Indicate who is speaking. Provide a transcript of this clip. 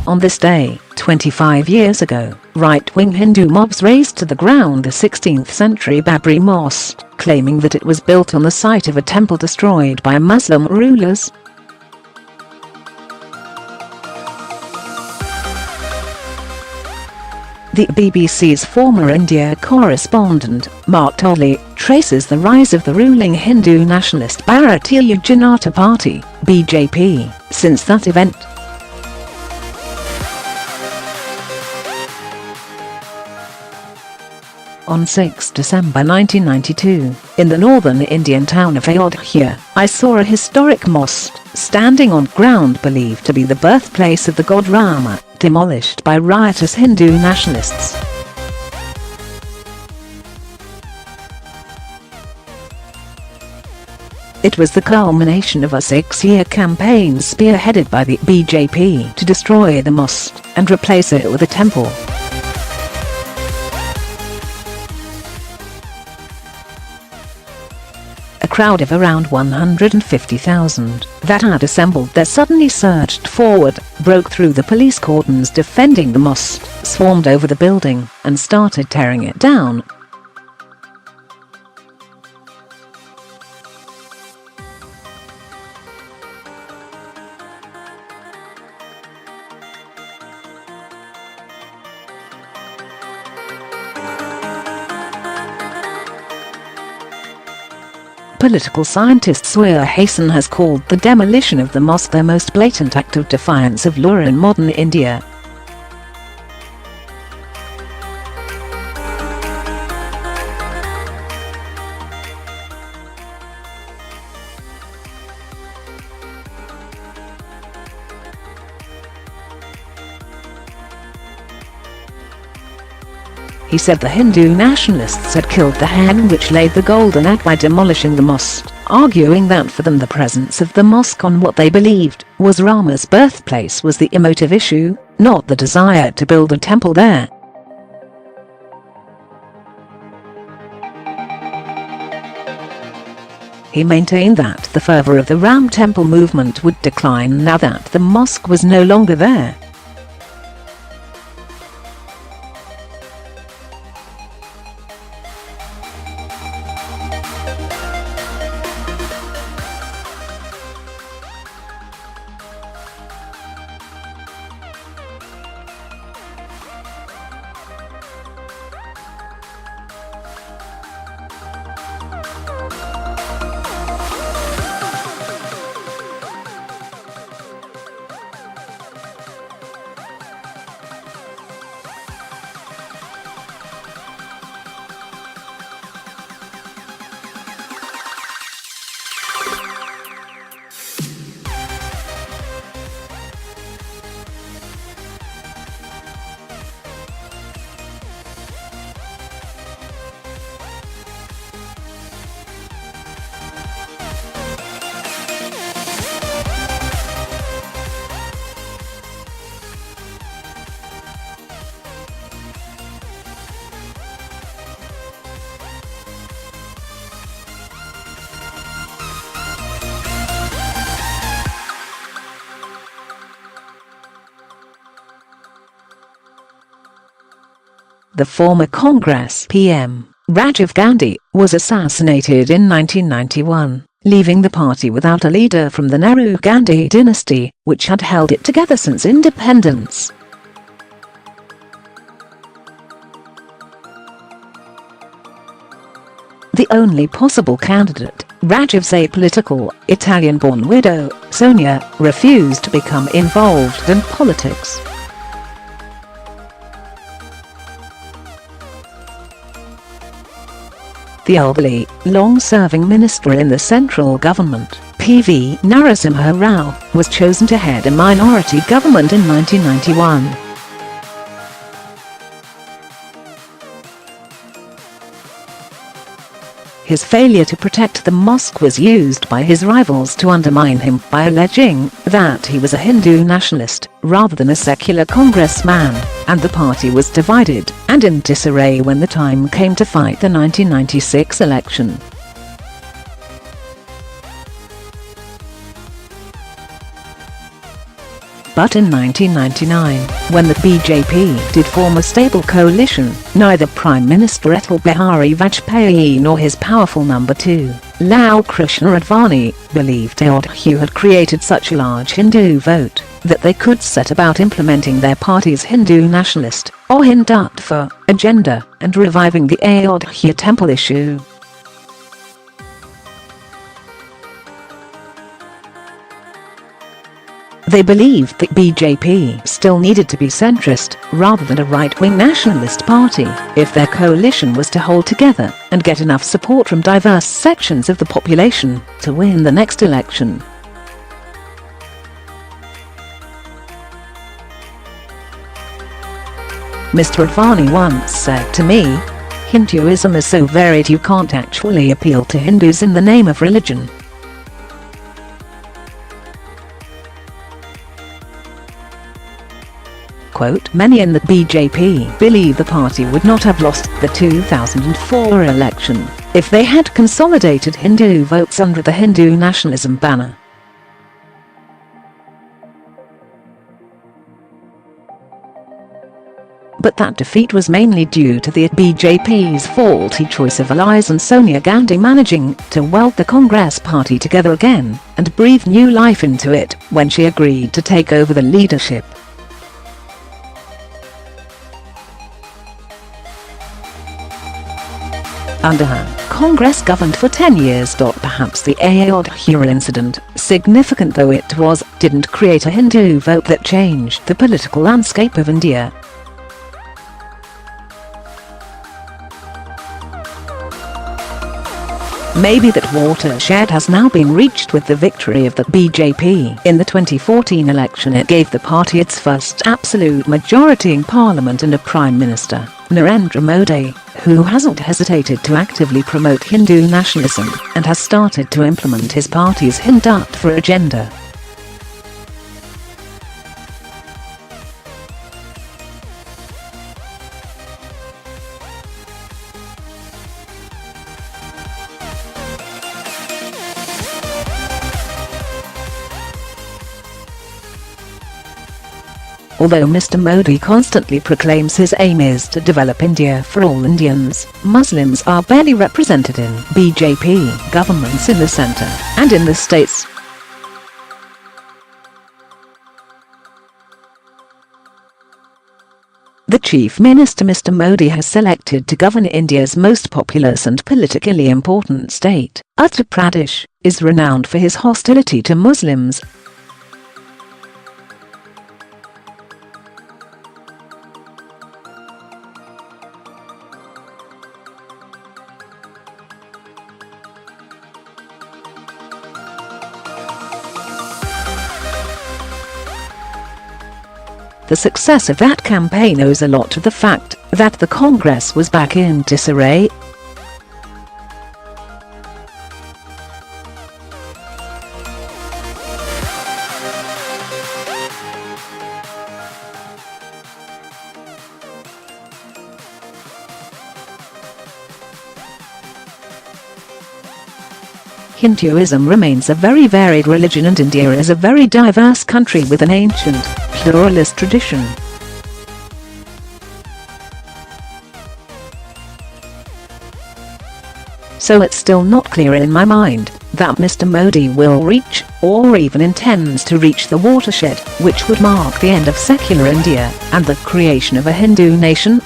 Speaker 1: On this day, 25 years ago, right-wing Hindu mobs razed to the ground the 16th century Babri mosque, claiming that it was built on the site of a temple destroyed by Muslim rulers. The BBC's former India correspondent, Tully, traces the rise of the ruling Hindu nationalist Bharatiya Janata Party, BJP, since that event. On 6 December 1992, in the northern Indian town of Ayodhya, I saw a historic mosque, standing on ground believed to be the birthplace of the god Rama, demolished by riotous Hindu nationalists. It was the culmination of a 6-year campaign spearheaded by the BJP to destroy the mosque and replace it with a temple. A crowd of around 150,000 that had assembled there suddenly surged forward, broke through the police cordons defending the mosque, swarmed over the building, and started tearing it down. Political scientist Zoya Hasan has called the demolition of the mosque the most blatant act of defiance of law in modern India. He said the Hindu nationalists had killed the hen which laid the golden egg by demolishing the mosque, arguing that for them the presence of the mosque on what they believed was Rama's birthplace was the emotive issue, not the desire to build a temple there. He maintained that the fervor of the Ram Temple movement would decline now that the mosque was no longer there. The former Congress PM, Rajiv Gandhi, was assassinated in 1991, leaving the party without a leader from the Nehru-Gandhi dynasty, which had held it together since independence. The only possible candidate, Rajiv's apolitical, Italian-born widow, Sonia, refused to become involved in politics. The elderly, long-serving minister in the central government, P.V. Narasimha Rao, was chosen to head a minority government in 1991. His failure to protect the mosque was used by his rivals to undermine him by alleging that he was a Hindu nationalist rather than a secular congressman, and the party was divided and in disarray when the time came to fight the 1996 election. But in 1999, when the BJP did form a stable coalition, neither Prime Minister Atal Bihari Vajpayee nor his powerful number 2, Lal Krishna Advani, believed Ayodhya had created such a large Hindu vote that they could set about implementing their party's Hindu nationalist, or Hindutva, agenda, and reviving the Ayodhya temple issue. They believed that BJP still needed to be centrist, rather than a right-wing nationalist party, if their coalition was to hold together and get enough support from diverse sections of the population to win the next election. Mr. Advani once said to me, "Hinduism is so varied you can't actually appeal to Hindus in the name of religion." Quote, many in the BJP believe the party would not have lost the 2004 election if they had consolidated Hindu votes under the Hindu nationalism banner. But that defeat was mainly due to the BJP's faulty choice of allies and Sonia Gandhi managing to weld the Congress party together again and breathe new life into it when she agreed to take over the leadership. Under her, Congress governed for 10 years. Perhaps the Ayodhya incident, significant though it was, didn't create a Hindu vote that changed the political landscape of India. Maybe that watershed has now been reached with the victory of the BJP in the 2014 election. It gave the party its first absolute majority in parliament and a Prime Minister, Narendra Modi, who hasn't hesitated to actively promote Hindu nationalism and has started to implement his party's Hindutva agenda. Although Mr. Modi constantly proclaims his aim is to develop India for all Indians, Muslims are barely represented in BJP governments in the centre and in the states. The Chief Minister Mr. Modi has selected to govern India's most populous and politically important state, Uttar Pradesh, is renowned for his hostility to Muslims. The success of that campaign owes a lot to the fact that the Congress was back in disarray. Hinduism remains a very varied religion and India is a very diverse country with an ancient, pluralist tradition. So it's still not clear in my mind that Mr. Modi will reach, or even intends to reach, the watershed, which would mark the end of secular India and the creation of a Hindu nation.